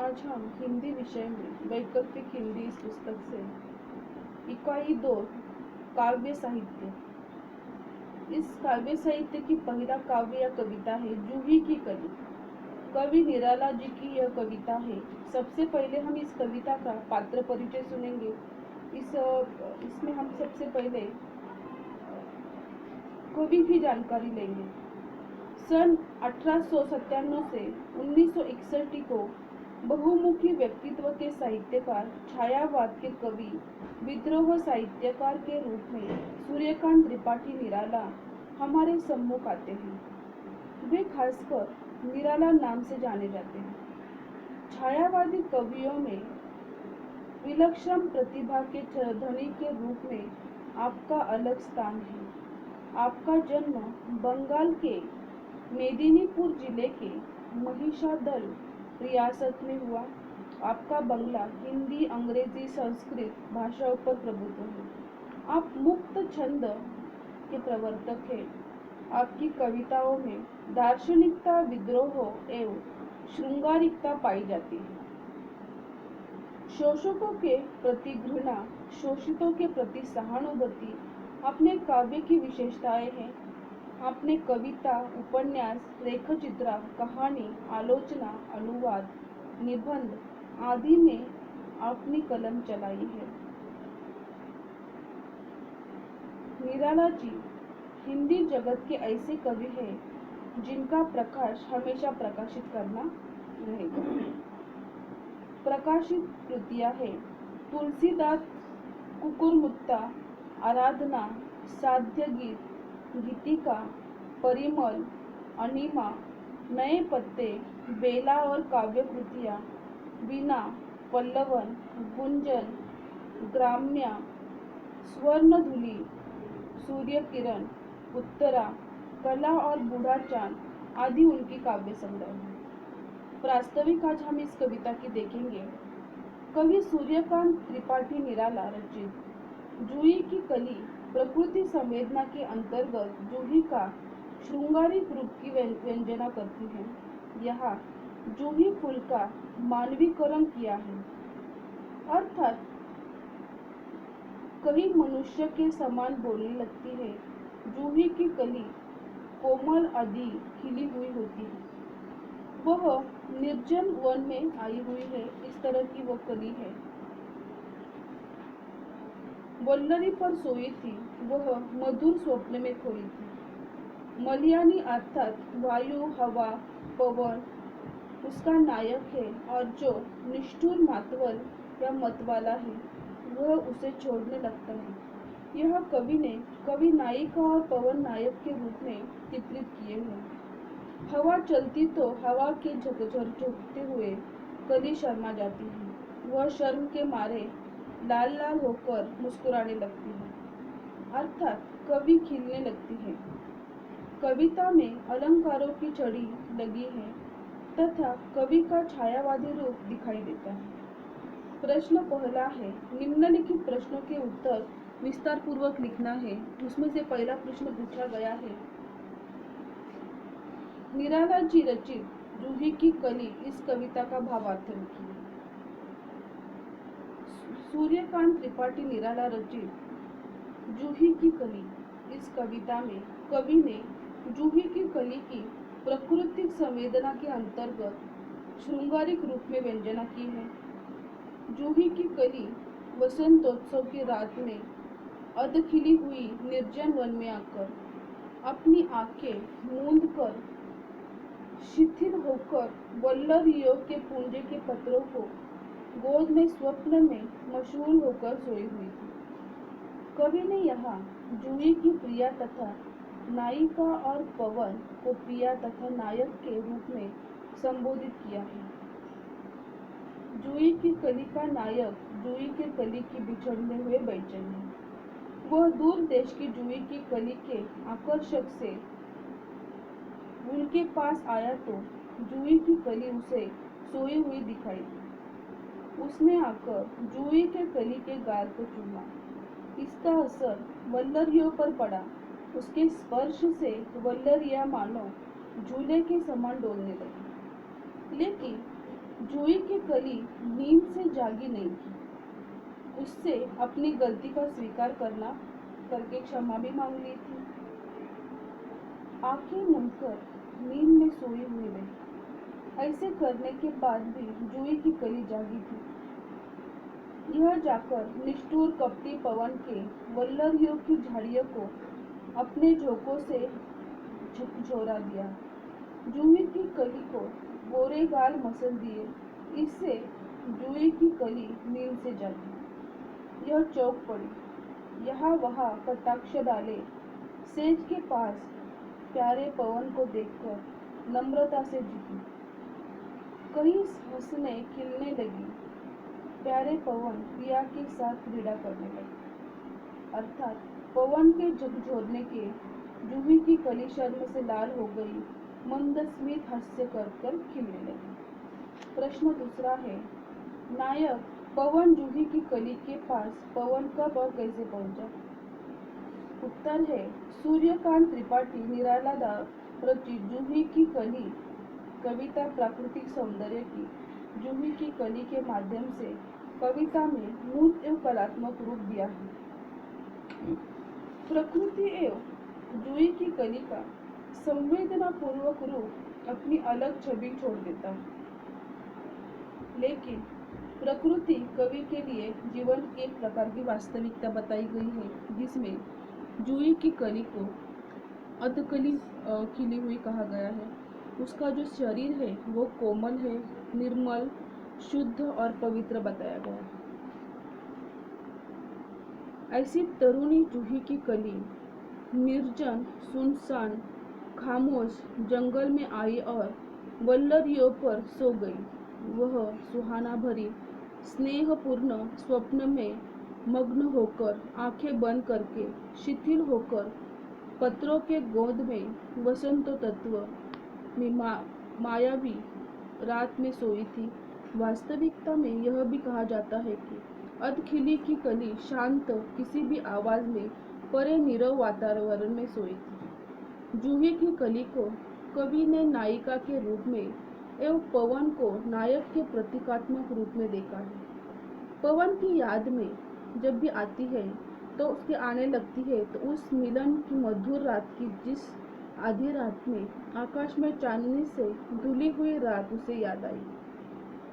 आज हम हिंदी विषय में वैकल्पिक हिंदी इस पुस्तक से इकाई 2 काव्य साहित्य। इस काव्य साहित्य की पहला काव्य या कविता है जूही की कली। कवि निराला जी की यह कविता है। सबसे पहले हम इस कविता का पात्र परिचय सुनेंगे। इसमें हम सबसे पहले कवि की जानकारी लेंगे। सन 1897 से 1961 को बहुमुखी व्यक्तित्व के साहित्यकार, छायावाद के कवि, विद्रोह साहित्यकार के रूप में सूर्यकांत त्रिपाठी निराला हमारे सम्मुख आते हैं। वे खासकर निराला नाम से जाने जाते हैं। छायावादी कवियों में विलक्षण प्रतिभा के धनी के रूप में आपका अलग स्थान है। आपका जन्म बंगाल के मेदिनीपुर जिले के महिषादल रियासत में हुआ। आपका बंगला हिंदी, अंग्रेजी, संस्कृत भाषाओं पर प्रभुत्व है। आप मुक्त छंद के प्रवर्तक हैं। आपकी कविताओं में दार्शनिकता, विद्रोह एवं श्रृंगारिकता पाई जाती है। शोषकों के प्रति घृणा, शोषितों के प्रति सहानुभूति अपने काव्य की विशेषताएं हैं। आपने कविता, उपन्यास, रेखाचित्र, कहानी, आलोचना, अनुवाद, निबंध आदि में अपनी कलम चलाई है। निराला जी हिंदी जगत के ऐसे कवि हैं जिनका प्रकाश हमेशा प्रकाशित करना रहेगा। प्रकाशित कृतियां हैं तुलसीदास, कुकुरमुत्ता, आराधना, साध्य गीत, गीतिका, परिमल, अनिमा, नए पत्ते, बेला और काव्य कृतियां, वीणा, पल्लवन, गुंजन, ग्राम्य, स्वर्णधुली, सूर्य किरण, उत्तरा, कला और बूढ़ा चांद आदि उनकी काव्य संग्रह है। वास्तविक आज हम इस कविता की देखेंगे। कवि सूर्यकांत त्रिपाठी निराला रचित जूही की कली प्रकृति संवेदना के अंतर्गत जूही का श्रृंगारिक रूप की व्यंजना करती है। यहाँ जूही फूल का मानवीकरण किया है, अर्थात कई मनुष्य के समान बोलने लगती है। जूही की कली कोमल आदि खिली हुई होती है। वह निर्जन वन में आई हुई है। इस तरह की वह कली है। वल्लरी पर सोई थी, वह मधुर स्वप्न में खोई थी। मलियानी अर्थात वायु, हवा, पवन उसका नायक है और जो निष्ठुर मातवल या मतवाला है वह उसे छोड़ने लगता है। यह कवि नायिका और पवन नायक के रूप में चित्रित किए हैं। हवा चलती तो हवा के झोंकते हुए कली शर्मा जाती है। वह शर्म के मारे लाल लाल होकर मुस्कुराने लगती है, अर्थात कवि खिलने लगती है। कविता में अलंकारों की छड़ी लगी है तथा कवि का छायावादी रूप दिखाई देता है। प्रश्न पहला है, निम्नलिखित प्रश्नों के उत्तर विस्तार पूर्वक लिखना है। उसमें से पहला प्रश्न पूछा गया है, निराला जी रचित जूही की कली इस कविता का भावार्थ लिखिए। सूर्यकांत त्रिपाठी निराला रचित जूही की कली इस कविता में कवि ने जूही की कली की प्राकृतिक संवेदना के अंतर्गत श्रृंगारिक रूप में व्यंजना की है। जूही की कली वसंतोत्सव की रात में अध खिली हुई निर्जन वन में आकर अपनी आंखें मूंद कर शिथिल होकर वल्लरियों के पूंजे के पत्रों को गोद में स्वप्न में मशहूर होकर सोई हुई थी। कवि ने यहाँ जूही की प्रिया तथा नायिका और पवन को प्रिया तथा नायक के रूप में संबोधित किया है। जूही की कली का नायक जूही की कली की बिछड़ने हुए बेचैन है। वह दूर देश की जूही की कली के आकर्षक से उनके पास आया तो जूही की कली उसे सोई हुई दिखाई दी। उसने आकर जूही के कली के गाल को चूमा। इसका असर वल्लरियों पर पड़ा। उसके स्पर्श से वल्लरियां मानो झूले के समान डोलने लगी। लेकिन जूही की कली नींद से जागी नहीं थी। उससे अपनी गलती का स्वीकार करके क्षमा भी मांग ली थी। आंखें मूंदकर नींद में सोई हुई रही। ऐसे करने के बाद भी जूही की कली जागी थी। यह जाकर निष्ठुर कपटी पवन के वल्लरियों की झाड़ियों को अपने झोंकों से झकझोरा दिया। जूही की कली को गोरे गाल मसल दिए। इससे जूही की कली नींद से जागी। यह चौंक पड़ी। यहाँ वहाँ कटाक्ष डाले। सेज के पास प्यारे पवन को देखकर नम्रता से झुकी। कहीं हंसने खिलने लगी। प्यारे पवन पिया के साथ क्रीड़ा करने लगे। अर्थात पवन के झकझोरने के जूही की कली शर्म से लाल हो गई। मंद स्मित हास्य कर खिलने लगी। प्रश्न दूसरा है, नायक पवन जूही की कली के पास पवन कब और कैसे पहुंचा? उत्तर है, सूर्यकांत त्रिपाठी निराला रचित जूही की कली कविता प्राकृतिक सौंदर्य की जूही की कली के माध्यम से कविता में मूर्त एवं कलात्मक रूप दिया है। प्रकृति एवं जूही की कली का संवेदना पूर्वक रूप अपनी अलग छवि छोड़ देता है। लेकिन प्रकृति कवि के लिए जीवन की एक प्रकार की वास्तविकता बताई गई है, जिसमें जूही की कली को अधकली खिली हुई कहा गया है। उसका जो शरीर है वो कोमल है, निर्मल, शुद्ध और पवित्र बताया गया है। ऐसी तरुणी जूही की कली निर्जन, सुनसान, खामोश जंगल में आई और वल्लरियों पर सो गई। वह सुहाना भरी स्नेहपूर्ण स्वप्न में मग्न होकर आंखें बंद करके शिथिल होकर पत्रों के गोद में वसंत तत्व में मायावी रात में सोई थी। वास्तविकता में यह भी कहा जाता है कि अधखिली की कली शांत किसी भी आवाज में परे नीरव वातावरण में सोई थी। जूही की कली को कवि ने नायिका के रूप में एवं पवन को नायक के प्रतीकात्मक रूप में देखा है। पवन की याद में जब भी आती है तो उसके आने लगती है तो उस मिलन की मधुर रात की, जिस आधी रात में आकाश में चांदनी से धुली हुई रात उसे याद आई।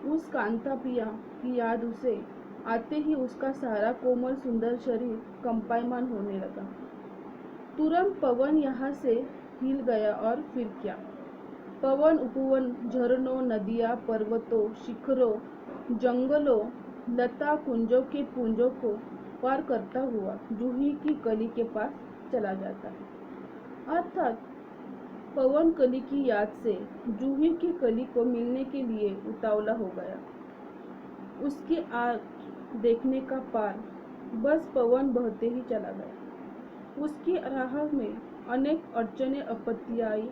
उस कांता पिया की याद उसे आते ही उसका सारा कोमल सुंदर शरीर कंपायमान होने लगा। तुरंत पवन यहाँ से हिल गया और फिर क्या? पवन उपवन, झरनों, नदियाँ, पर्वतों, शिखरों, जंगलों, लता कुंजों के पुंजों को पार करता हुआ जूही की कली के पास चला जाता है। अर्थात पवन कली की याद से जूही की कली को मिलने के लिए उतावला हो गया। उसकी आँख देखने का पार, बस पवन बहते ही चला गया। उसकी राह में अनेक अड़चने आपत्तियां आई।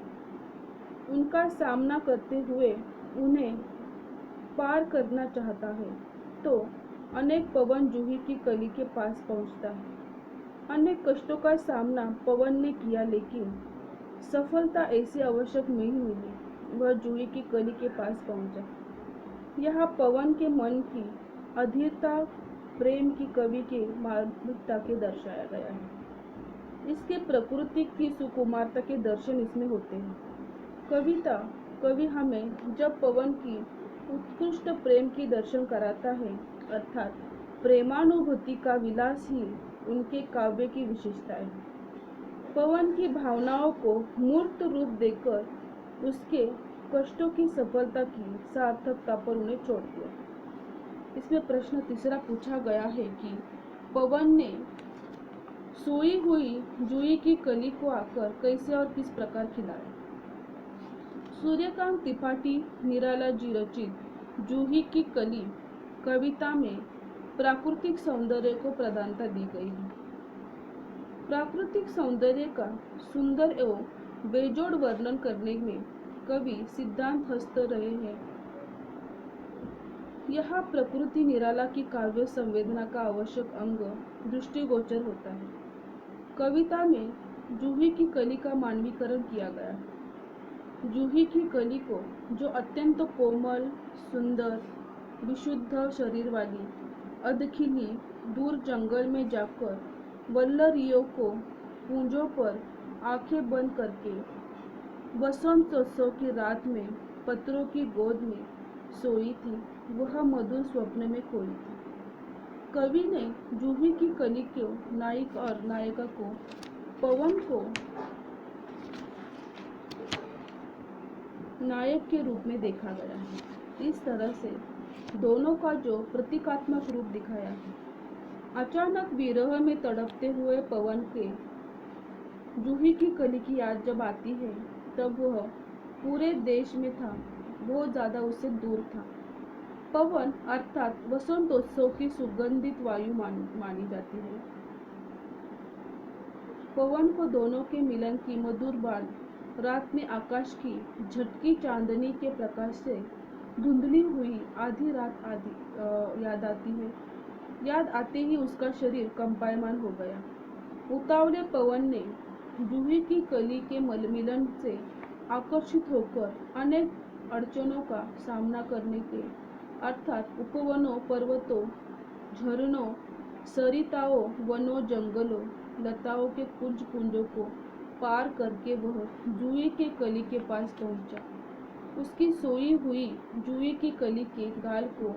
उनका सामना करते हुए उन्हें पार करना चाहता है तो अनेक पवन जूही की कली के पास पहुंचता है। अनेक कष्टों का सामना पवन ने किया, लेकिन सफलता ऐसी आवश्यक नहीं मिली। वह जूही की कली के पास पहुंचा। यहाँ पवन के मन की अधीरता, प्रेम की कवि के मार्मिकता के दर्शाया गया है। इसके प्रकृति की सुकुमारता के दर्शन इसमें होते हैं। कवि हमें जब पवन की उत्कृष्ट प्रेम की दर्शन कराता है, अर्थात प्रेमानुभूति का विलास ही उनके काव्य की विशेषता है। पवन की भावनाओं को मूर्त रूप देकर उसके कष्टों की सफलता की सार्थकता पर उन्हें छोड़ दिया। इसमें प्रश्न तीसरा पूछा गया है कि पवन ने सोई हुई जूही की कली को आकर कैसे और किस प्रकार खिलाया। सूर्यकांत त्रिपाठी निराला जी रचित जूही की कली कविता में प्राकृतिक सौंदर्य को प्रधानता दी गई है। प्राकृतिक सौंदर्य का सुंदर एवं बेजोड़ वर्णन करने में कवि सिद्धांत हस्त रहे हैं। यहाँ प्रकृति निराला की काव्य संवेदना का आवश्यक अंग दृष्टिगोचर होता है। कविता में जूही की कली का मानवीकरण किया गया है। जूही की कली को जो अत्यंत कोमल, सुंदर विशुद्ध शरीर वाली अधखिली दूर जंगल में जाकर वल्लरियों को पूंजों पर आंखें बंद करके वसंतोत्सव की रात में पत्रों की गोद में सोई थी, वह मधुर स्वप्न में खोई थी। कवि ने जूही की कली को नायक और नायिका को पवन को नायक के रूप में देखा गया है। इस तरह से दोनों का जो प्रतीकात्मक रूप दिखाया है। अचानक विरह में तड़पते हुए पवन के जूही की कली की याद जब आती है तब वह पूरे देश में था, बहुत ज्यादा उससे दूर था। पवन अर्थात वसंतोत्सव की सुगंधित वायु मानी जाती है। पवन को दोनों के मिलन की मधुर बात रात में आकाश की झटकी चांदनी के प्रकाश से धुंधली हुई आधी रात याद आती है। याद आते ही उसका शरीर कंपायमान हो गया। उतावले पवन ने जूही की कली के मिलन से आकर्षित होकर अनेक अड़चनों का सामना करने के अर्थात उपवनों, पर्वतों, झरनों, सरिताओं, वनों, जंगलों, लताओं के कुंज पुंजों को पार करके वह जूही के कली के पास पहुंचा। उसकी सोई हुई जूही की कली के गाल को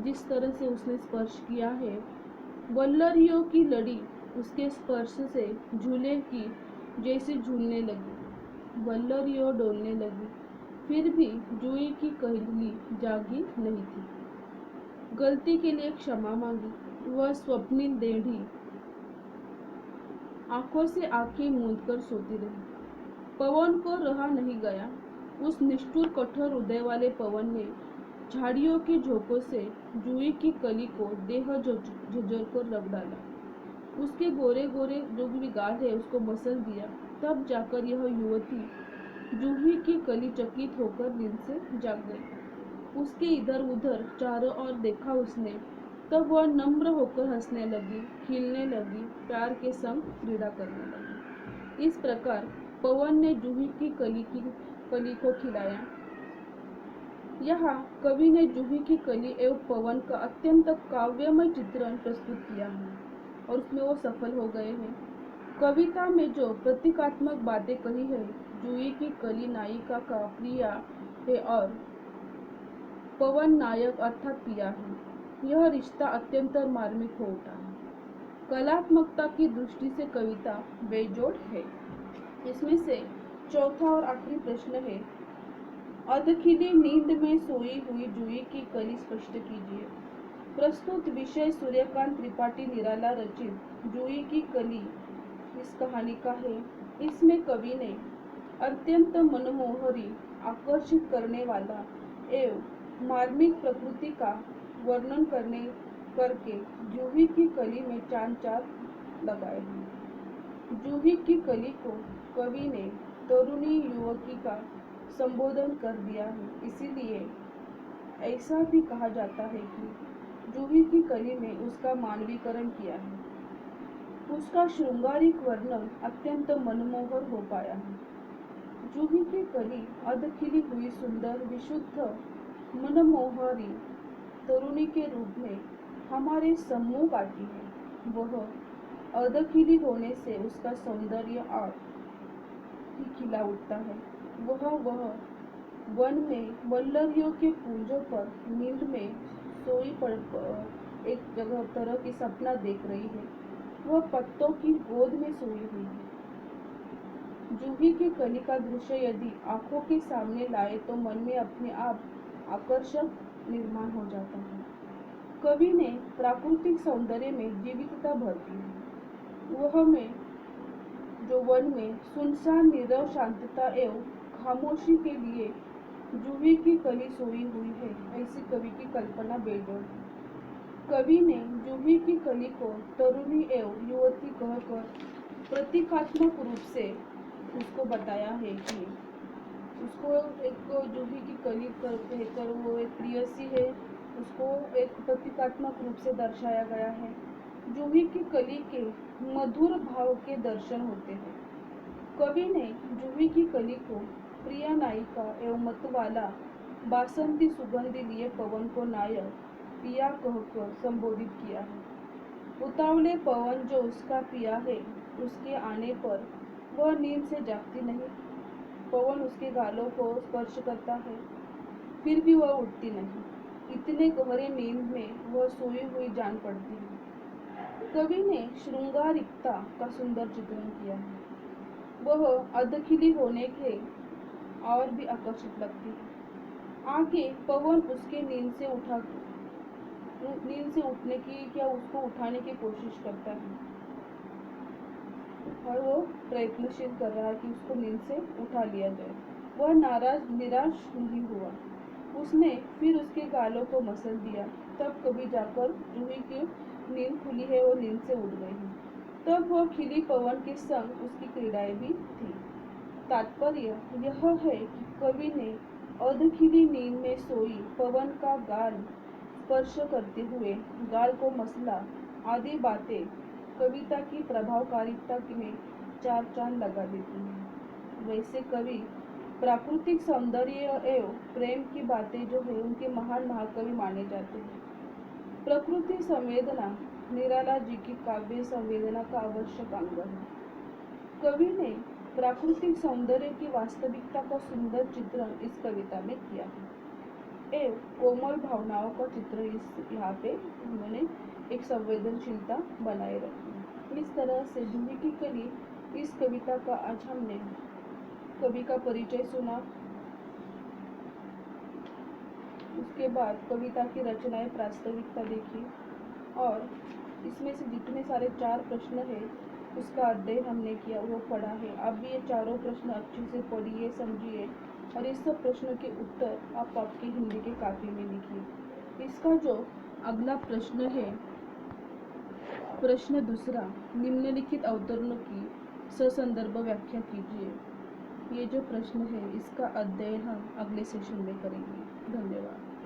जिस तरह से उसने स्पर्श किया है, वल्लरियों की लड़ी उसके स्पर्श से झूले की जैसे झूलने लगी। वल्लरियों डोलने लगी, फिर भी जूही की कली जागी नहीं थी। गलती के लिए क्षमा मांगी। वह स्वप्निल देढ़ी आंखों से आंखें मूंदकर सोती रही। पवन को रहा नहीं गया। उस निष्ठुर कठोर हृदय वाले पवन ने झाड़ियों के झोंकों से जूही की कली को देह झुरझुर कर रख डाला। उसके गोरे गोरे जो भी गाल है उसको मसल दिया। तब जाकर यह युवती जूही की कली चकित होकर नींद से जाग गई। उसके इधर उधर चारों ओर देखा उसने, तब वह नम्र होकर हंसने लगी, खिलने लगी, प्यार के संग क्रीड़ा करने लगी। इस प्रकार पवन ने जूही की कली को खिलाया। यहाँ कवि ने जूही की कली एवं पवन का अत्यंत काव्यमय चित्रण प्रस्तुत किया है और उसमें वो सफल हो गए हैं। कविता में जो प्रतीकात्मक बातें कही है, जूही की कली नायिका का प्रिया है और पवन नायक अर्थात पिया है, यह रिश्ता अत्यंत मार्मिक हो उठा है। कलात्मकता की दृष्टि से कविता बेजोड़ है। इसमें से चौथा और आखिरी प्रश्न है, अधखिली नींद में सोई हुई जूही की कली स्पष्ट कीजिए। प्रस्तुत विषय सूर्यकांत त्रिपाठी निराला रचित जूही की कली इस कहानी का है। इसमें कवि ने अत्यंत मनमोहरी, आकर्षित करने वाला एवं मार्मिक प्रकृति का वर्णन करके जूही की कली में चांद चार लगाए हैं। जूही की कली को कवि ने तरुणी युवती का संबोधन कर दिया है, इसीलिए ऐसा भी कहा जाता है कि जूही की कली में उसका मानवीकरण किया है। उसका श्रृंगारिक वर्णन अत्यंत मनमोहर हो पाया है। जूही की कली अधखिली हुई सुंदर, विशुद्ध, मनमोहरी तरुणी के रूप में हमारे सम्मुख आती है। वह अधखिली होने से उसका सौंदर्य और भी खिला उठता है। वह वन में वल्लरियों के पुंजों पर नींद में सोई पड़ एक जगह तरह की सपना देख रही है। वह पत्तों की गोद में सोई हुई है। जूही की कली का दृश्य यदि आंखों के सामने लाए तो मन में अपने आप आकर्षक निर्माण हो जाता है। कवि ने प्राकृतिक सौंदर्य में जीवितता भर दी है। वह में जो वन में सुनसान नीरव शांतता एवं खामोशी के लिए जूही की कली सोई हुई है, ऐसी कवि की कल्पना बेजोड़ है। कवि ने जूही की कली को तरुणी एवं युवती कहकर प्रतीकात्मक रूप से उसको बताया है कि उसको एक जूही की कली कहकर वो एक प्रियसी है, उसको एक प्रतीकात्मक रूप से दर्शाया गया है। जूही की कली के मधुर भाव के दर्शन होते हैं। कवि ने जूही की कली को प्रिय नायिका एवं मतवाला बासंती सुगंधी लिए पवन को नायक पिया कहकर संबोधित किया है। उतावले पवन जो उसका पिया है, उसके आने पर वह नींद से जागती नहीं। पवन उसके गालों को स्पर्श करता है, फिर भी वह उठती नहीं। इतने गहरे नींद में वह सोई हुई जान पड़ती है। कवि ने श्रृंगारिकता का सुंदर चित्रण किया है। वह अधखिली होने के और भी आकर्षित लगती है। आगे पवन उसके नींद से उठने की या उसको उठाने की कोशिश करता है और वो प्रयत्नशील कर रहा है कि उसको नींद से उठा लिया जाए। वह निराश नहीं हुआ। उसने फिर उसके गालों को मसल दिया। तब कभी जाकर जूही की नींद खुली है और नींद से उठ गई है। तब वह खिली पवन के संग उसकी क्रीड़ाएं भी थी। तात्पर्य यह है कि कवि ने अर्धखिली नींद में सोई पवन का गाल स्पर्श करते हुए गाल को मसला आदि बातें कविता की प्रभावकारिता में चार चांद लगा देती हैं। वैसे कवि प्राकृतिक सौंदर्य एवं प्रेम की बातें जो है उनके महान महाकवि माने जाते हैं। प्रकृति संवेदना निराला जी की काव्य संवेदना का आवश्यक अंग है। कवि ने प्राकृतिक सौंदर्य की वास्तविकता का सुंदर चित्रण इस कविता में किया है एवं कोमल भावनाओं का चित्र यहाँ पे उन्होंने एक संवेदनशीलता बनाए रखी है। इस तरह से जूही की कली इस कविता का आज हमने कवि का परिचय सुना। उसके बाद कविता की रचनाएं प्रास्ताविकता देखी और इसमें से जितने सारे 4 प्रश्न है उसका अध्ययन हमने किया, वो पढ़ा है। आप भी ये चारों प्रश्न अच्छे से पढ़िए, समझिए और इस सब प्रश्नों के उत्तर आप आपके हिंदी के कापी में लिखिए। इसका जो अगला प्रश्न है, प्रश्न दूसरा, निम्नलिखित अवतरणों की ससंदर्भ व्याख्या कीजिए। ये जो प्रश्न है इसका अध्ययन हम अगले सेशन में करेंगे। धन्यवाद।